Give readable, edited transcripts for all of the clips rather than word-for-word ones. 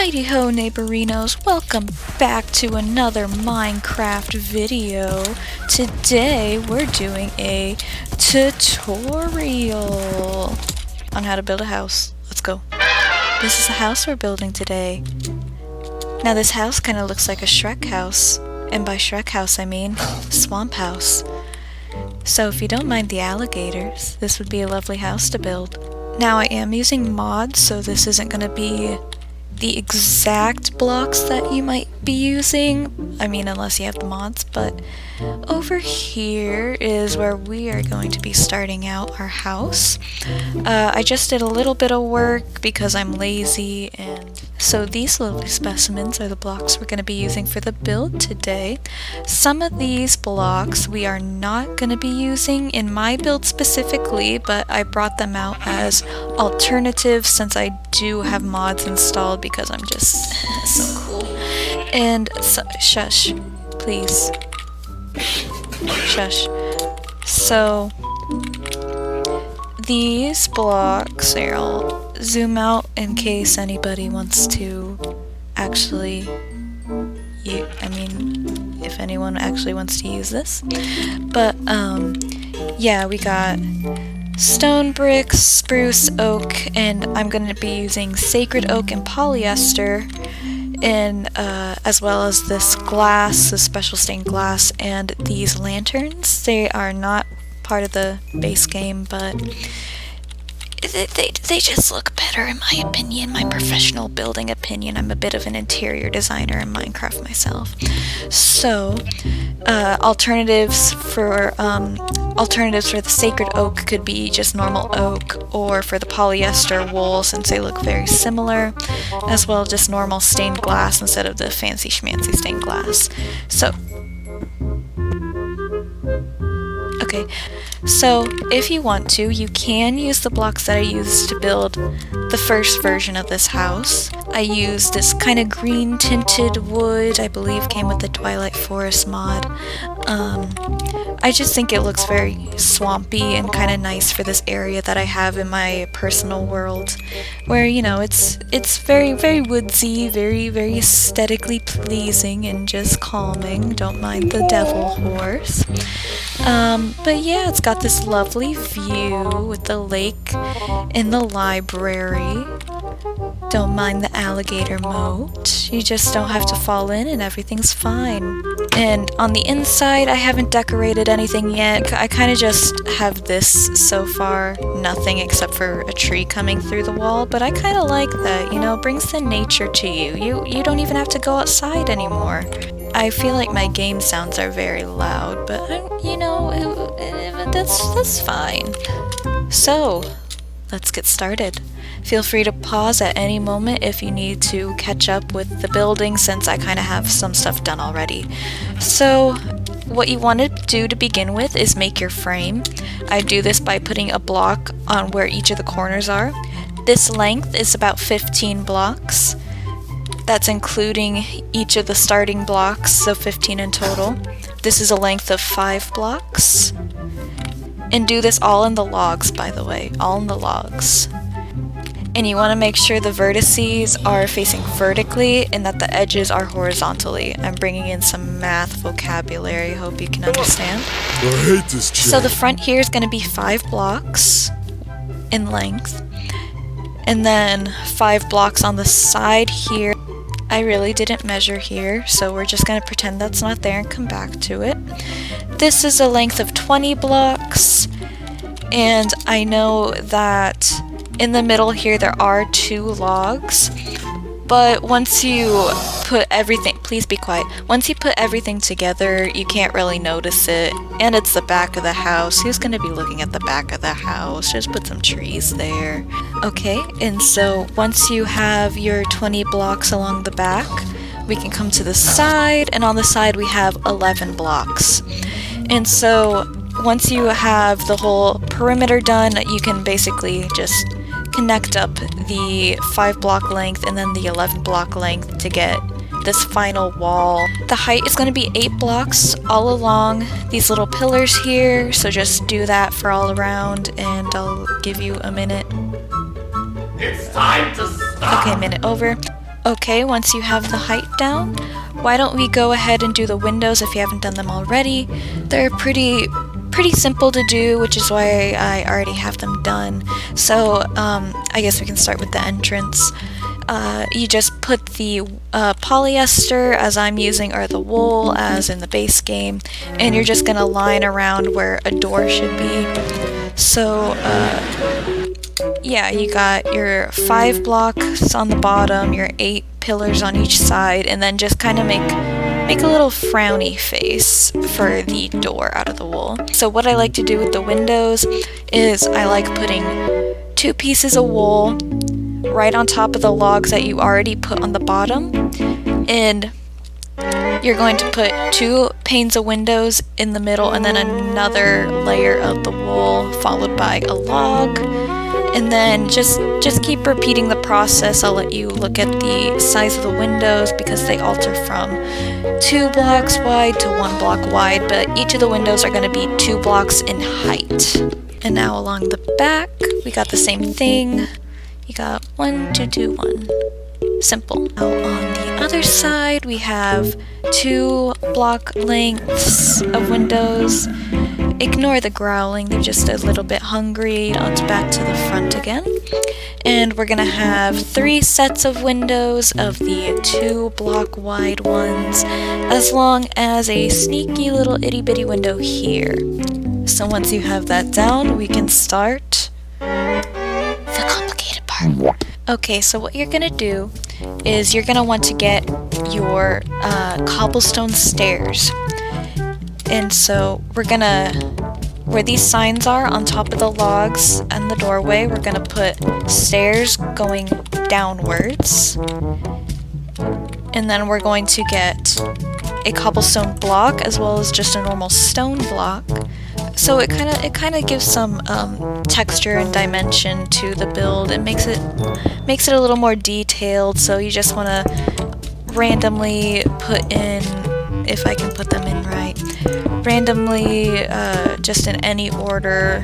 Heidi-ho neighborinos, welcome back to another Minecraft video. Today we're doing a tutorial on how to build a house. Let's go. This is the house we're building today. Now this house kind of looks like a Shrek house, and by Shrek house I mean swamp house. So if you don't mind the alligators, this would be a lovely house to build. Now I am using mods, so this isn't going to be the exact blocks that you might be using. I mean, unless you have the mods, but over here is where we are going to be starting out our house. I just did a little bit of work because I'm lazy, and so these lovely specimens are the blocks we're going to be using for the build today. Some of these blocks we are not going to be using in my build specifically, but I brought them out as alternatives since I do have mods installed because I'm just so cool. And so, shush, please. Shush. So these blocks, here, I'll zoom out in case anybody wants to actually if anyone actually wants to use this. But yeah, we got stone bricks, spruce, oak, and I'm going to be using sacred oak and polyester, and as well as this glass, this special stained glass, and these lanterns. They are not part of the base game, but they just look better in my opinion, my professional building opinion. I'm a bit of an interior designer in Minecraft myself. So alternatives for the sacred oak could be just normal oak, or for the polyester wool, since they look very similar, as well as just normal stained glass instead of the fancy schmancy stained glass. So okay, so if you want to, you can use the blocks that I used to build the first version of this house. I used this kind of green tinted wood, I believe came with the Twilight Forest mod. I just think it looks very swampy and kind of nice for this area that I have in my personal world, where, you know, it's very, very woodsy, very, very aesthetically pleasing and just calming. Don't mind the devil horse. But yeah, it's got this lovely view with the lake and the library. Don't mind the alligator moat. You just don't have to fall in and everything's fine. And on the inside, I haven't decorated anything yet. I kind of just have this so far. Nothing except for a tree coming through the wall, but I kind of like that, you know, it brings the nature to you. You don't even have to go outside anymore. I feel like my game sounds are very loud, but you know, that's fine. So, let's get started. Feel free to pause at any moment if you need to catch up with the building, since I kind of have some stuff done already. So, what you want to do to begin with is make your frame. I do this by putting a block on where each of the corners are. This length is about 15 blocks. That's including each of the starting blocks, so 15 in total. This is a length of 5 blocks. And do this all in the logs, by the way, all in the logs. And you want to make sure the vertices are facing vertically and that the edges are horizontally. I'm bringing in some math vocabulary, hope you can understand. I hate this chair. So the front here is going to be 5 blocks in length. And then 5 blocks on the side here. I really didn't measure here, so we're just going to pretend that's not there and come back to it. This is a length of 20 blocks, and I know that in the middle here there are 2 logs, but once you put everything, please be quiet, once you put everything together you can't really notice it, and it's the back of the house. Who's going to be looking at the back of the house? Just put some trees there. Okay, and so once you have your 20 blocks along the back, we can come to the side, and on the side we have 11 blocks. And so once you have the whole perimeter done, you can basically just connect up the 5 block length and then the 11 block length to get this final wall. The height is going to be 8 blocks all along these little pillars here, so just do that for all around, and I'll give you a minute. It's time to stop. Okay, minute over. Okay, once you have the height down, why don't we go ahead and do the windows if you haven't done them already. They're pretty simple to do, which is why I already have them done. So I guess we can start with the entrance. You just put the polyester, as I'm using, or the wool, as in the base game, and you're just gonna line around where a door should be. So yeah, you got your 5 blocks on the bottom, your 8 pillars on each side, and then just kind of make a little frowny face for the door out of the wool. So what I like to do with the windows is I like putting 2 pieces of wool right on top of the logs that you already put on the bottom, and you're going to put 2 panes of windows in the middle, and then another layer of the wool followed by a log. And then just keep repeating the process. I'll let you look at the size of the windows because they alter from 2 blocks wide to 1 block wide, but each of the windows are going to be 2 blocks in height. And now along the back, we got the same thing. You got 1, 2, 2, 1. Simple. Now on the other side, we have 2 block lengths of windows. Ignore the growling, they're just a little bit hungry. It's back to the front again. And we're gonna have 3 sets of windows of the 2 block wide ones, as long as a sneaky little itty bitty window here. So once you have that down, we can start the complicated part. Okay, so what you're gonna do is you're gonna want to get your cobblestone stairs. And so we're gonna, where these signs are on top of the logs and the doorway, we're gonna put stairs going downwards. And then we're going to get a cobblestone block as well as just a normal stone block. So it kind of gives some texture and dimension to the build. It makes it a little more detailed. So you just want to randomly put in, if I can put them in right, randomly, just in any order,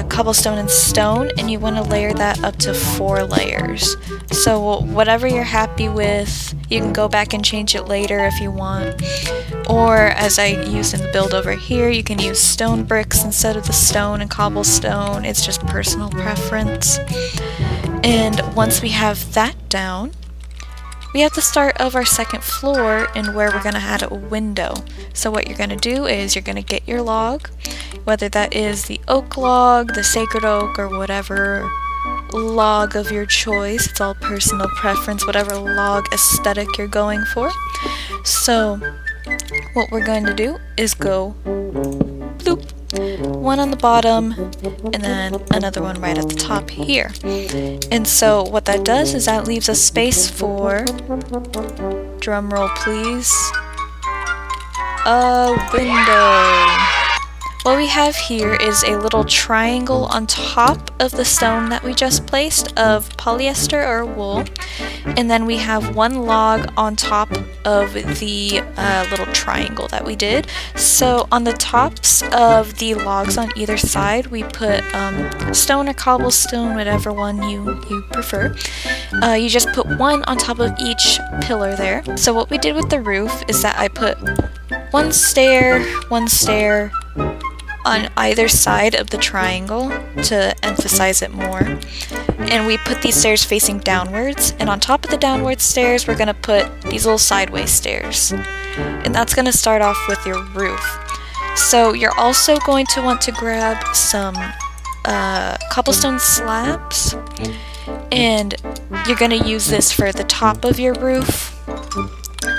cobblestone and stone, and you want to layer that up to 4 layers. So whatever you're happy with, you can go back and change it later if you want. Or as I used in the build over here, you can use stone bricks instead of the stone and cobblestone. It's just personal preference. And once we have that down, we have the start of our second floor and where we're going to add a window. So what you're going to do is you're going to get your log, whether that is the oak log, the sacred oak, or whatever log of your choice. It's all personal preference, whatever log aesthetic you're going for. So what we're going to do is go bloop, 1 on the bottom and then another one right at the top here. And so what that does is that leaves a space for, drum roll please, a window. What we have here is a little triangle on top of the stone that we just placed of polyester or wool, and then we have 1 log on top of the little triangle that we did. So on the tops of the logs on either side, we put stone or cobblestone, whatever one you prefer. You just put 1 on top of each pillar there. So what we did with the roof is that I put 1 stair on either side of the triangle to emphasize it more. And we put these stairs facing downwards, and on top of the downward stairs we're going to put these little sideways stairs. And that's going to start off with your roof. So you're also going to want to grab some cobblestone slabs, and you're going to use this for the top of your roof.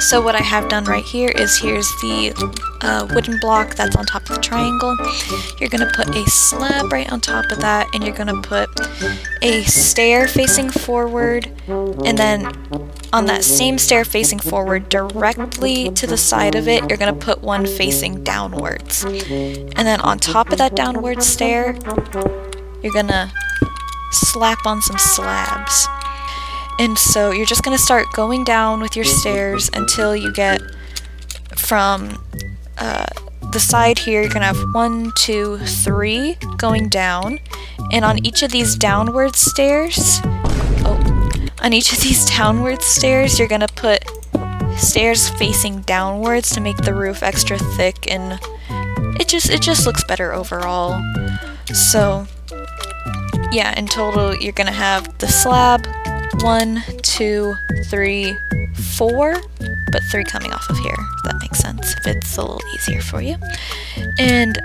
So what I have done right here is here's the wooden block that's on top of the triangle. You're going to put a slab right on top of that, and you're going to put a stair facing forward, and then on that same stair facing forward, directly to the side of it, you're going to put 1 facing downwards. And then on top of that downward stair, you're going to slap on some slabs. And so you're just going to start going down with your stairs until you get from the side here. You're going to have 1, 2, 3 going down. And on each of these downward stairs, on each of these downward stairs, you're gonna put stairs facing downwards to make the roof extra thick, and it just looks better overall. So yeah, in total you're gonna have the slab 1, 2, 3, 4, but 3 coming off of here, if that makes sense, if it's a little easier for you. And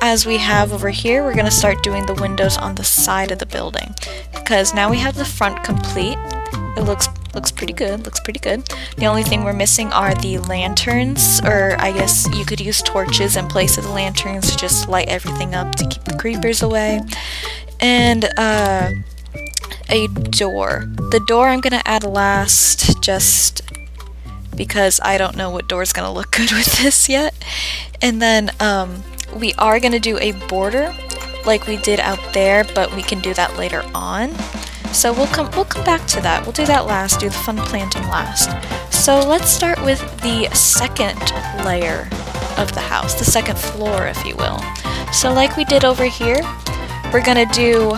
as we have over here, we're gonna start doing the windows on the side of the building, because now we have the front complete. It looks pretty good, The only thing we're missing are the lanterns, or I guess you could use torches in place of the lanterns to just light everything up to keep the creepers away. And a door. The door I'm gonna add last, just because I don't know what door's gonna look good with this yet. And then we are gonna do a border like we did out there, but we can do that later on. So we'll come back to that. We'll do that last, do the fun planting last. So let's start with the second layer of the house, the second floor, if you will. So like we did over here, we're gonna do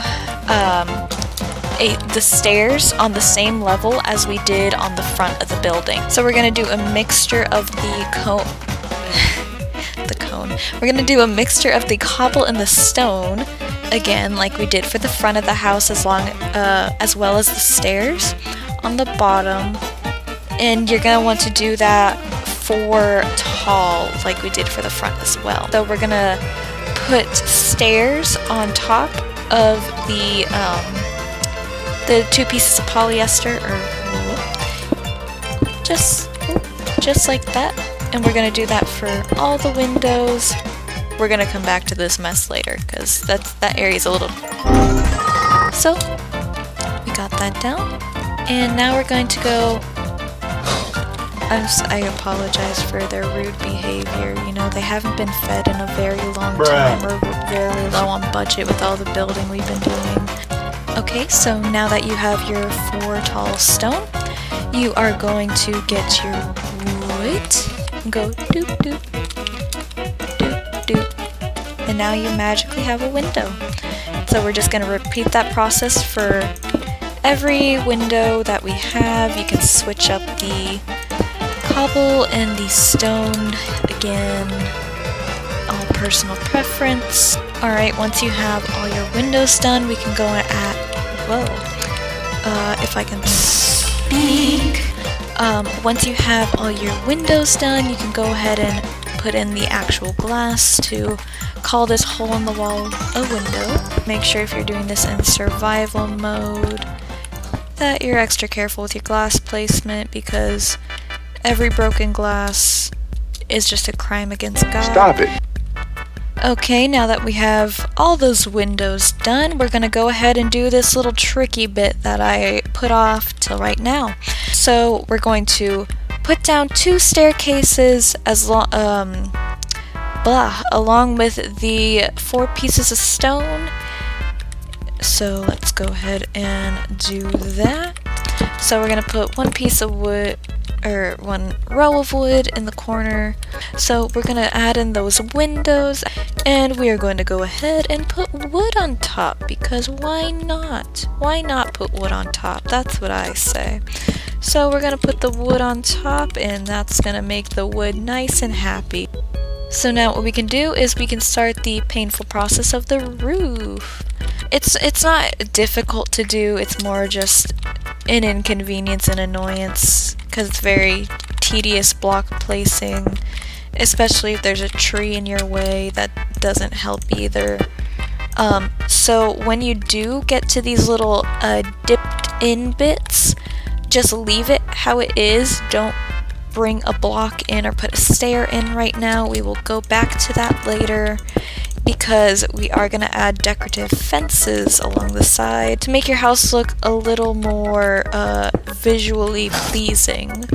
the stairs on the same level as we did on the front of the building. So we're gonna do a mixture of the cone. We're gonna do a mixture of the cobble and the stone, again, like we did for the front of the house, as well as the stairs on the bottom. And you're gonna want to do that 4 tall, like we did for the front as well. So we're gonna put stairs on top of the 2 pieces of polyester, or just like that. And we're gonna do that for all the windows. We're gonna come back to this mess later, because that area's a little... So, we got that down. And now we're going to go... I apologize for their rude behavior. You know, they haven't been fed in a very long time. We're very low on budget with all the building we've been doing. Okay, so now that you have your 4 tall stone, you are going to get your wood. Go doop doop, doop doop, and now you magically have a window. So we're just going to repeat that process for every window that we have. You can switch up the cobble and the stone, again, all personal preference. Alright, once you have all your windows done, we can go and add, if I can speak. Once you have all your windows done, you can go ahead and put in the actual glass to call this hole in the wall a window. Make sure if you're doing this in survival mode that you're extra careful with your glass placement, because every broken glass is just a crime against God. Stop it! Okay, now that we have all those windows done, we're gonna go ahead and do this little tricky bit that I put off till right now. So we're going to put down 2 staircases along with the 4 pieces of stone. So let's go ahead and do that. So we're gonna put 1 piece of wood, or 1 row of wood in the corner. So we're gonna add in those windows, and we are going to go ahead and put wood on top, because why not? Why not put wood on top? That's what I say. So we're gonna put the wood on top, and that's gonna make the wood nice and happy. So now what we can do is we can start the painful process of the roof. It's not difficult to do, it's more just an inconvenience and annoyance, because it's very tedious block placing, especially if there's a tree in your way. That doesn't help either. So when you do get to these little dipped in bits, just leave it how it is. Don't bring a block in or put a stair in right now. We will go back to that later, because we are going to add decorative fences along the side to make your house look a little more visually pleasing.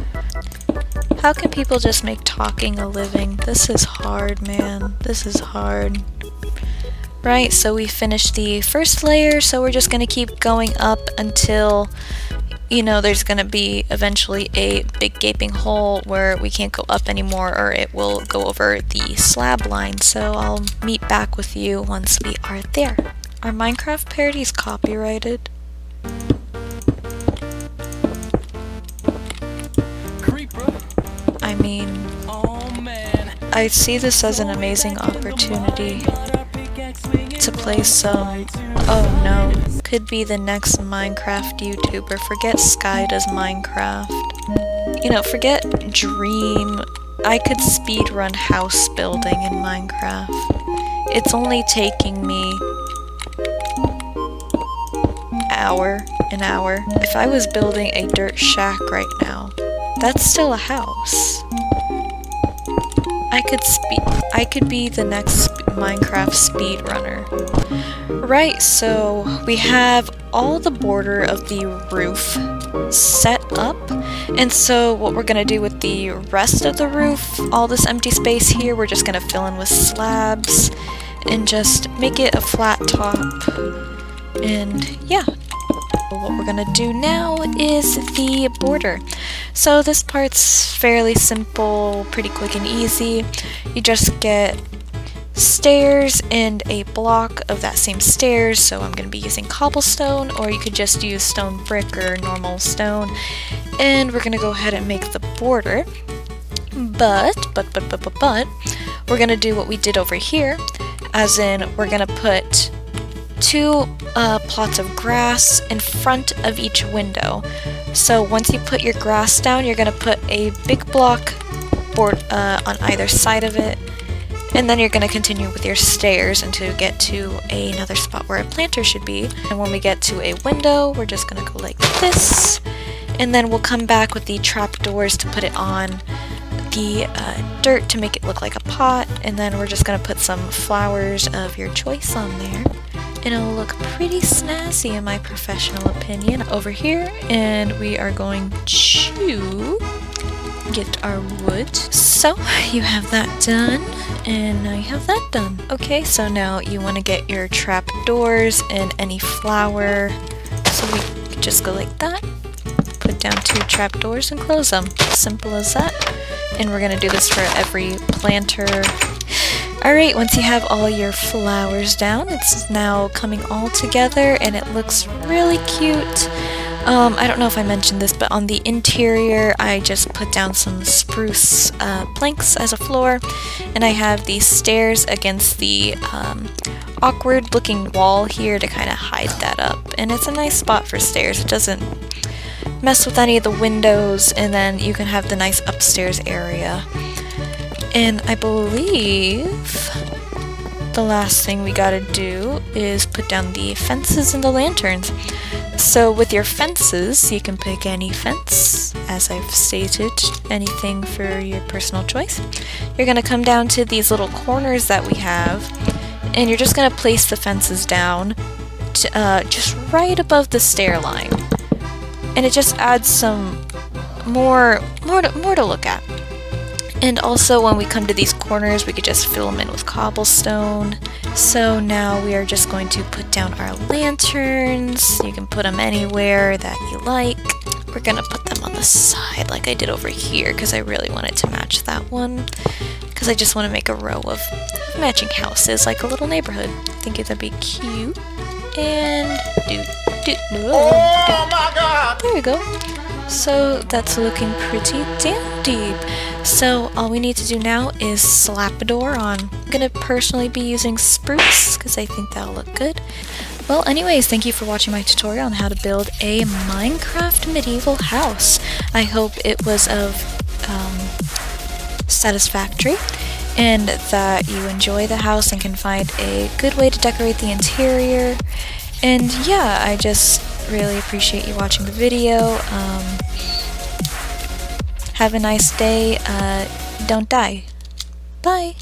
How can people just make talking a living? This is hard, man. This is hard. Right, so we finished the first layer, so we're just going to keep going up until, you know, there's going to be eventually a big gaping hole where we can't go up anymore, or it will go over the slab line. So I'll meet back with you once we are there. Are Minecraft parodies copyrighted? mean, I see this as an amazing opportunity to play some, oh no, could be the next Minecraft YouTuber. Forget Sky does Minecraft. You know, forget Dream. I could speedrun house building in Minecraft. It's only taking me an hour. If I was building a dirt shack right now, that's still a house. I could be the next Minecraft speedrunner. Right, so we have all the border of the roof set up, and so what we're gonna do with the rest of the roof, all this empty space here, we're just gonna fill in with slabs and just make it a flat top. And yeah, what we're gonna do now is the border. So this part's fairly simple, pretty quick and easy. You just get stairs and a block of that same stairs, so I'm going to be using cobblestone, or you could just use stone brick or normal stone, and we're going to go ahead and make the border. But we're going to do what we did over here, as in we're going to put two plots of grass in front of each window. So once you put your grass down, you're going to put a big block board on either side of it, and then you're going to continue with your stairs until you get to another spot where a planter should be. And when we get to a window, we're just going to go like this, and then we'll come back with the trapdoors to put it on the dirt to make it look like a pot, and then we're just going to put some flowers of your choice on there, and it'll look pretty snazzy in my professional opinion over here. And we are going to get our wood. So you have that done, and now you have that done. Okay, so now you want to get your trap doors and any flower, so we could just go like that, put down two trap doors and close them. Simple as that. And we're gonna do this for every planter. Alright, once you have all your flowers down, it's now coming all together and it looks really cute. I don't know if I mentioned this, but on the interior I just put down some spruce planks as a floor, and I have these stairs against the awkward looking wall here to kind of hide that up, and it's a nice spot for stairs. It doesn't mess with any of the windows, and then you can have the nice upstairs area. And I believe the last thing we gotta do is put down the fences and the lanterns. So with your fences, you can pick any fence, as I've stated, anything for your personal choice. You're gonna come down to these little corners that we have, and you're just gonna place the fences down to, just right above the stair line. And it just adds some more to look at. And also when we come to these corners, we could just fill them in with cobblestone. So now we are just going to put down our lanterns. You can put them anywhere that you like. We're gonna put them on the side like I did over here, because I really wanted to match that one, because I just want to make a row of matching houses, like a little neighborhood. I think that'd be cute. And oh my God! There we go. So that's looking pretty dandy. So all we need to do now is slap a door on. I'm gonna personally be using spruce because I think that'll look good. Well, anyways, thank you for watching my tutorial on how to build a Minecraft medieval house. I hope it was of satisfactory, and that you enjoy the house and can find a good way to decorate the interior. And yeah, I just really appreciate you watching the video. Have a nice day. Don't die. Bye.